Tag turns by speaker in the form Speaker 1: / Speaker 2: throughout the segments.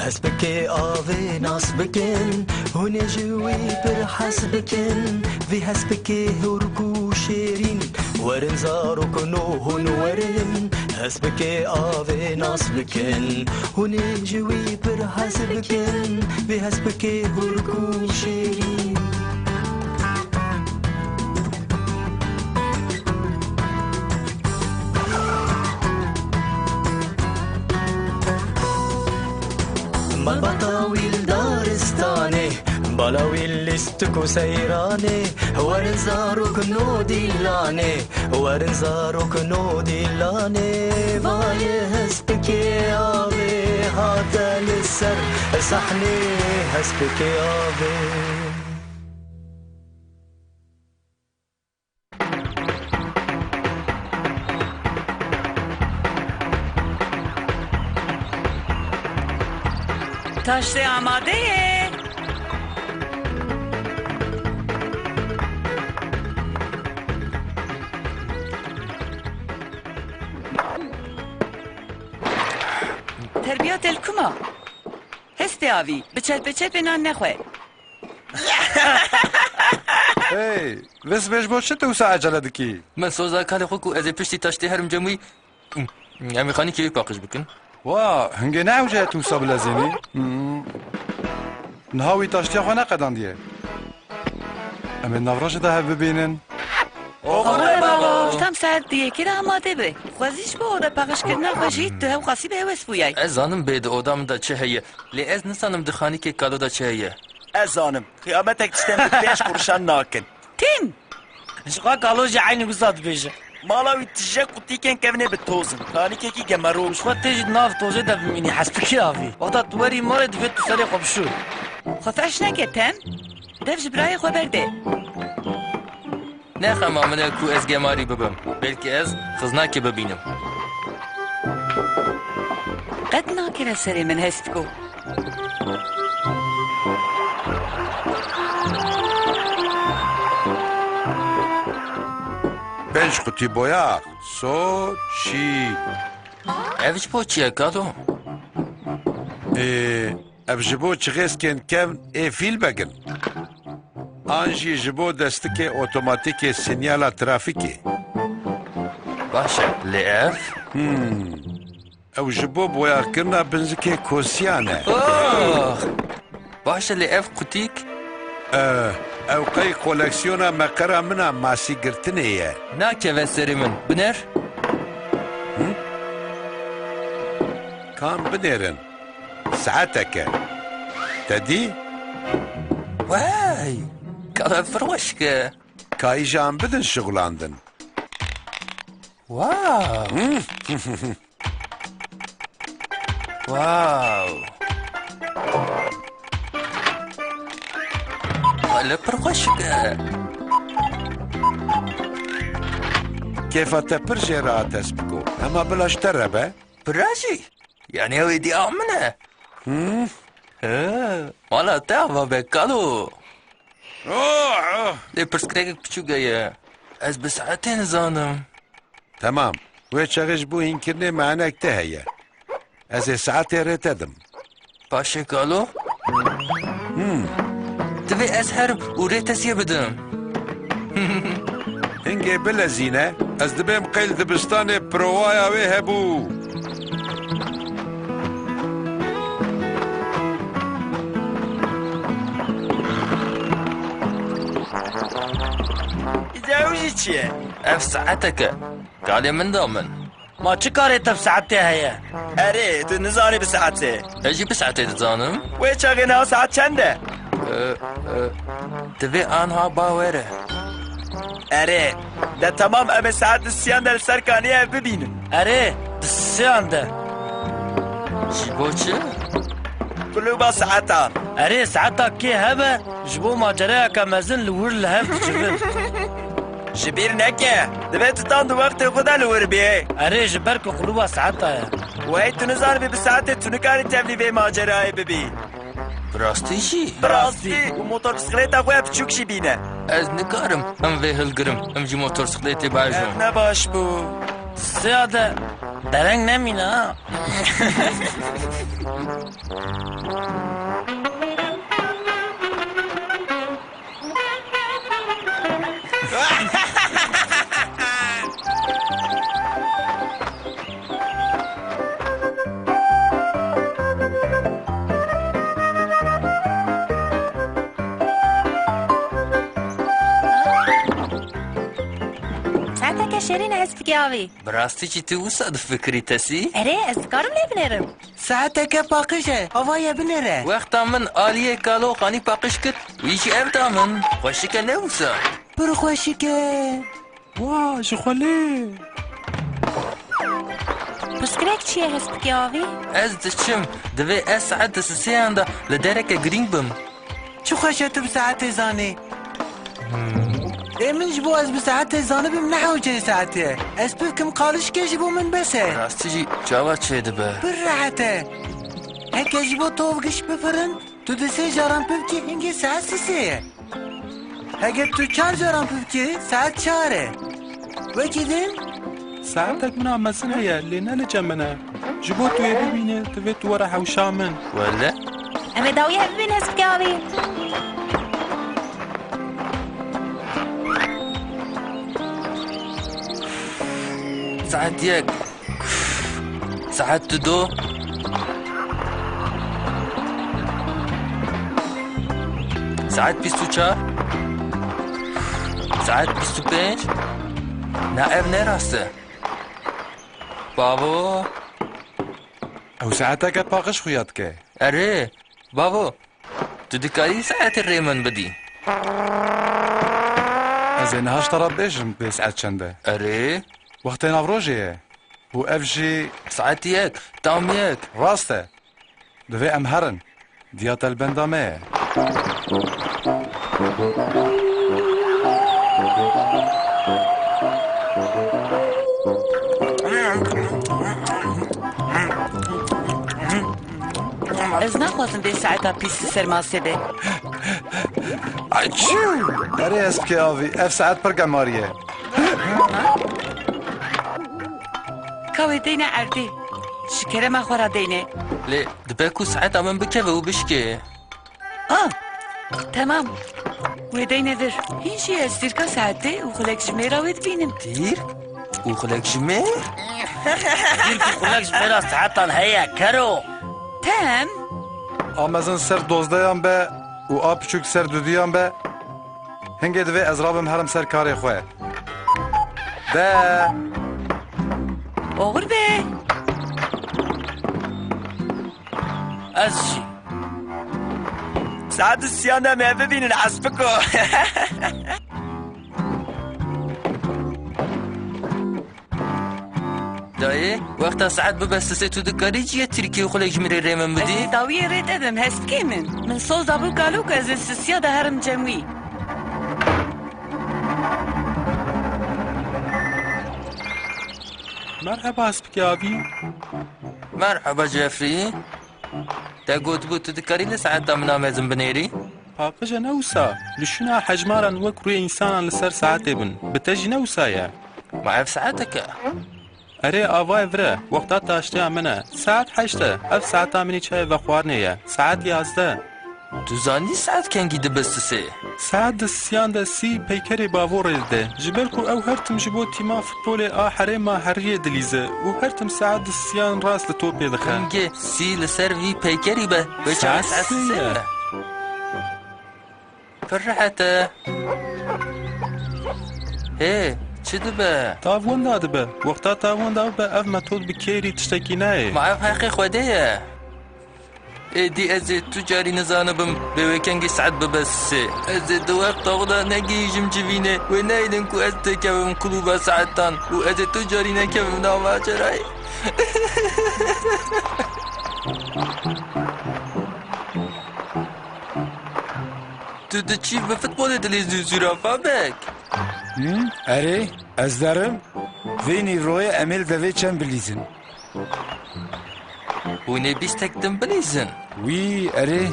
Speaker 1: هسبكي آوي ناس بكن هوني جوي برحس بكن في هسبكي هركو شيرين ورن زارو كنو هون ورن هسبكي آوي ناس بكن هوني جوي برحس بكن في هسبكي هركو شيرين بالبطاويل دارستاني بلاويل استكو سيراني ورنزاروك نو ديلاني ورنزاروك نو ديلاني فاي هسبكي آبي هذا للسر صحني هسبكي آبي
Speaker 2: تاشته آماده تربیات الکما هستی آوی بچل بنان نخواه
Speaker 3: هی بس بيش بوش تو ساعة جلدكي
Speaker 4: من سوزا كالي خوكو ازي بشتي تاشتي هرم جموي امي خاني كيف باقش بكن
Speaker 3: وا هنگي نعوجه تو ساب لازيني نهاوي تاشتي خوانا قدان ديه امي نفرش ده ببينن
Speaker 2: گفتم ساعت دیگه که آماده به خوازیش با اوده پاقش کردن خوشید تو هم خاصی به هوس بویای
Speaker 4: از زانم بيد اودام دا چه هيه لی از نسانم دخاني که کالو دا چه هيه
Speaker 5: از زانم قیامتك تشتم بيش قرشان ناكن
Speaker 2: تیم
Speaker 6: شقا قالوجي عيني قصاد بيجا
Speaker 5: مالاوي تجا قطيكن كفنه بالتوزن خانيكي كي جمروش
Speaker 6: شقا تيجي ناف توزي دا بميني حسبكي آفي وقتا تواري مارد فيت تسالي قبشو
Speaker 2: خفاش نکتن دف جبرای خو برده
Speaker 4: نه خمامنه کو از گماری ببم بلکه از خزناکی ببینم
Speaker 2: قد ناكر سري من هستكو
Speaker 3: بنش قطي بويا سو شي
Speaker 4: اوش بو چیه کالو
Speaker 3: ابجبو چغيسكن كم فيل بگن آنجي جبو دستكي اوتوماتيكي سينيالا ترافيكي
Speaker 4: باشه لی اف
Speaker 3: او جبو بويا كرنا بنزكي كوسيانه
Speaker 4: باشه لی اف قطيك
Speaker 3: او قي كولكسيونا مقرا منا ماسي قرتنيه
Speaker 4: ناكه و سري من بنر
Speaker 3: كان بنيرن ساعتك تدي
Speaker 4: واي كالو فروشك
Speaker 3: كاي جان بدن شغلاندن
Speaker 4: واو واو كالو فروشك
Speaker 3: كيف تبرجي راتسبكو اما بلاش تربه
Speaker 4: براشي يعني هو يدي أمنه ولا تعرف بكالو لي برسكريك بشو جاية از بساعتين زانم
Speaker 3: تمام ويتشغش بو ينكرني معنا اكتهية از ساعتي ريتدم
Speaker 4: باشي كالو تبي أسهر وريت أسيا بدم
Speaker 3: هنجي بلا زينة از دبيم قيل دبستاني بروايا ويهبو
Speaker 5: جاوجي چیه؟
Speaker 4: اف ساعتك قال من ضامن
Speaker 6: ما چه کاری تب ساعته هيا
Speaker 5: اره تو نزانی به ساعته
Speaker 4: اجي بساعتي تزانم
Speaker 5: وی چاقه نه ساعت چنده؟
Speaker 4: تبي آنها باوره
Speaker 5: اره ده تمام ام ساعت السیان در سرکانیه ببینن
Speaker 6: اره دسيان ده
Speaker 4: جيبو چه؟
Speaker 5: كله با ساعتان
Speaker 6: اره ساعتا كي هبه جبو ما جرايا كمازن لور لهف جبل
Speaker 5: جبير نكه دبي تطاند وقت خدا لور بيه
Speaker 6: اره جبرك قلوبا ساعتا يا
Speaker 5: وی تو نزانی به ساعت تو نکاری تبلی به ماجرای ببین
Speaker 4: براستی چی؟
Speaker 5: براستی و موتور بسکلیتا خواه بچوک شی بینه
Speaker 4: از نکارم ام وی هلگرم ام جی موتور سکلیتی باجم
Speaker 5: نباش بو
Speaker 6: سيادة درنگ نمینه.
Speaker 7: ساعتك شيرين هسبك يا أبي.
Speaker 4: براستی چی تو وسط فکری تسی؟
Speaker 7: أري أذكرم لبنرم.
Speaker 1: ساعتك باقشة هوايا بنره
Speaker 4: وقتا من آلیه کالو خانی پاقش کرد ویشی افتا من خوشی نوسا.
Speaker 1: برو خوشكه
Speaker 3: وا جخوله
Speaker 7: بس كريك شي هسبك يا أبي.
Speaker 4: از دشم دوی از ساعت سسیان دا لدرک گرینگ بم.
Speaker 1: شو خشت بساعتي زاني من جبو از بساعتي زاني بم نحوجه ساعتي از بفكم قالش كي جبو من بسه
Speaker 4: راستی جی جواب چه دبه؟
Speaker 1: بالراحته هيك جبو طوبقش بفرن تو دسي جاران بفكي هنگي ساعت سيسيه هيك تو چار جاران بفكي ساعت چاره وكيدن
Speaker 8: ساعتك من عمسن هيا لينا لجمنا جبوتو يبيني تفيت ورا حوشا من
Speaker 4: ولا؟
Speaker 7: أمي داوية ببين هسبك يا أبي.
Speaker 4: ساعت یک ساعت دو ساعت 24 ساعت 25 نه اف نراسته بابا
Speaker 3: او ساعتك باقش خوياتك
Speaker 4: اره بابا تو دکاری ساعت ریمن بدی
Speaker 3: از نهاش طرب بيجم بساعت چنده
Speaker 4: اره
Speaker 3: وقتين افروجي و افجي
Speaker 4: ساعت یک تام یک
Speaker 3: راسته دوي امهرن ديات البندامه
Speaker 2: از نخواستم دی ساعتا پیست سرماسه ده.
Speaker 3: اري اسبكي اوفي اف ساعت برقع ماريه
Speaker 2: کاوی دینه اردی شکره ما خورا دینه.
Speaker 4: لی دبکو ساعت من بکه و بشکه
Speaker 2: تمام و دینه در هینشی استیرکا ساعته و خلق جمعه وید بینم
Speaker 4: دیر و خلق جمعه
Speaker 6: دير في خلاك جبيرا ساعتان هيا كرو.
Speaker 2: تم
Speaker 3: آمازن سر 12 به و آب چوک سر 2 به هنگه دوی از رابم هرم سر کاری خواه ده
Speaker 2: اوغر به
Speaker 6: أزشي.
Speaker 5: ساعت السيان ده ما ببين حسبكو.
Speaker 4: دایه وقتا ساعت ببسته تو دکاری جیه ترکی و خلق جمعه ریمن بدی؟
Speaker 2: از داویه رید ادم هست که من سوز دابو گالو که از استسیا ده هرم جمعی
Speaker 8: مرحبا اسبك يا أبي.
Speaker 4: مرحبا جيفري تا قلت بو تو دکاری لساعتا منامزم بنيري؟
Speaker 8: باقجا نوسا لشنا حجمارا وكرو إنسانا لسر ساعتي بن بتجي نوسايا
Speaker 4: ما اف ساعتك
Speaker 8: أري آواي فرا وقتا تاشتيا منا ساعت حشتا أف ساعتا مني چاي وخوارنيا ساعت 11
Speaker 4: تو زانی ساعت کنگی دبستسه
Speaker 8: ساعت دسيان دا سي بيكري باور ده جبالكو أو هرتم جبو تيما فوتبولي آحري ما هرية دليزة وهرتم ساعت دسيان راس لتوبي دخان
Speaker 4: کنگی سی لسر وی پیکری به بچه ساعت سه فرحته هی چه دبه؟
Speaker 8: تاوان داد به وقتا تاوان داد به اف متود بكيري تشتكي ناي
Speaker 4: ما اف حقی خوده ایدی از تو جاری نزانه بم به وکنگی ساعت ببسه از دو وقت آقدا نگیجم جوینه و نیدن کو از تکبم کلوبا ساعتان و از تو جاری نکبم نامه چرای تو ده چی به فوتبال دلیزی زرافه بک
Speaker 9: اره از دارم وینی روی امل دوی چند بلیزن
Speaker 4: و نه بیستکتم بلیزن
Speaker 9: وی اره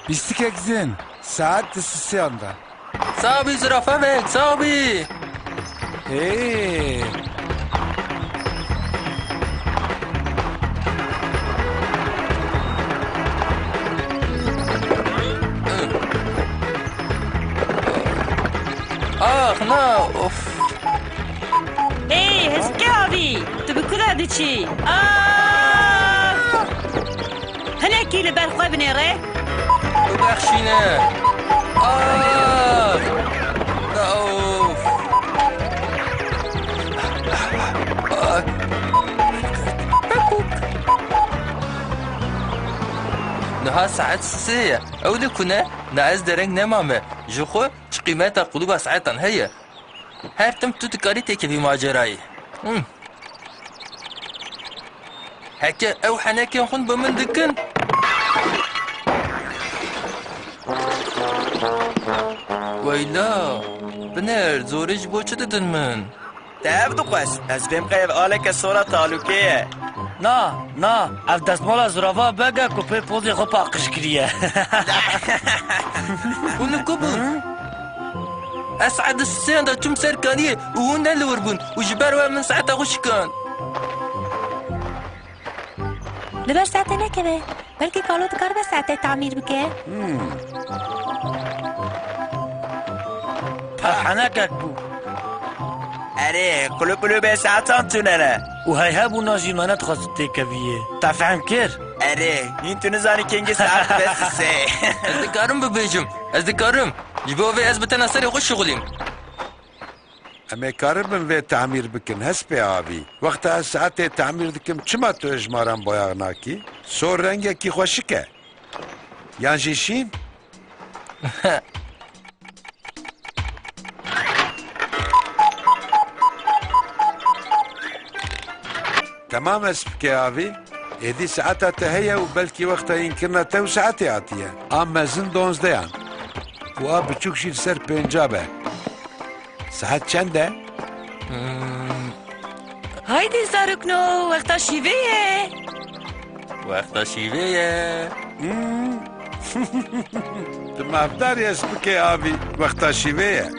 Speaker 9: بیستک اگزن ساعت دستسیان دا
Speaker 4: صابي زرافه بک صابي
Speaker 9: هی
Speaker 4: آخ نا أوف
Speaker 2: ای هسپکی آوی تو به کلا دی چی هنکی لبر خواه بنیره
Speaker 4: ببخشینه أوف نها ساعت سية أو لكنا نعز درنگ نمامه جخو چ قيمتا قلوبا ساعتان هيا هر تم تو تكاري تيكي في ماجراي هكا أو حناكي نخون بمن دكن ويلا بنر زورج بو چه ددن من
Speaker 5: دهب دو قوش از بیم قیب آله که سورا تعلقه
Speaker 6: نا اف دستمالا زرافا بگه که پی پوزی خو پاقش کریه
Speaker 4: ونكو بون أسعد السيان دا تم سركانية وهنا اللي وربون وجباروا من ساعتها غش كان
Speaker 7: لبر ساعته نکره بلکه کالو دکار به ساعته تعمیر بکه
Speaker 6: حناکک بو
Speaker 5: اره قلو به ساعتان تونه
Speaker 6: و هی هبو ناجی منت خواست تیکویه تفهم کر
Speaker 5: اره این تو نزانی که اینگه ساعت بسیسه
Speaker 4: از دکارم ببیجم از دکارم جبوه از بتنا سري غش شغلين
Speaker 9: اما کارم به تعمیر بکن هست به آبی وقت از ساعت تعمیر دکم چما تو اجمارم باید ناکی سور رنگ کی خوشکه یان جیشین تمام اسبكي آبی ایدی ساعتا تهيا و بلکی وقتا ينكرنا تو ساعتي آتيه اما زن 12 و آب بچوك شير سر پنجابه ساعت چنده؟
Speaker 2: هایدی زارکنو وقتا شیوه
Speaker 4: وقتا شیوه
Speaker 9: تو مفداری اسبكي آبی وقتا شیوه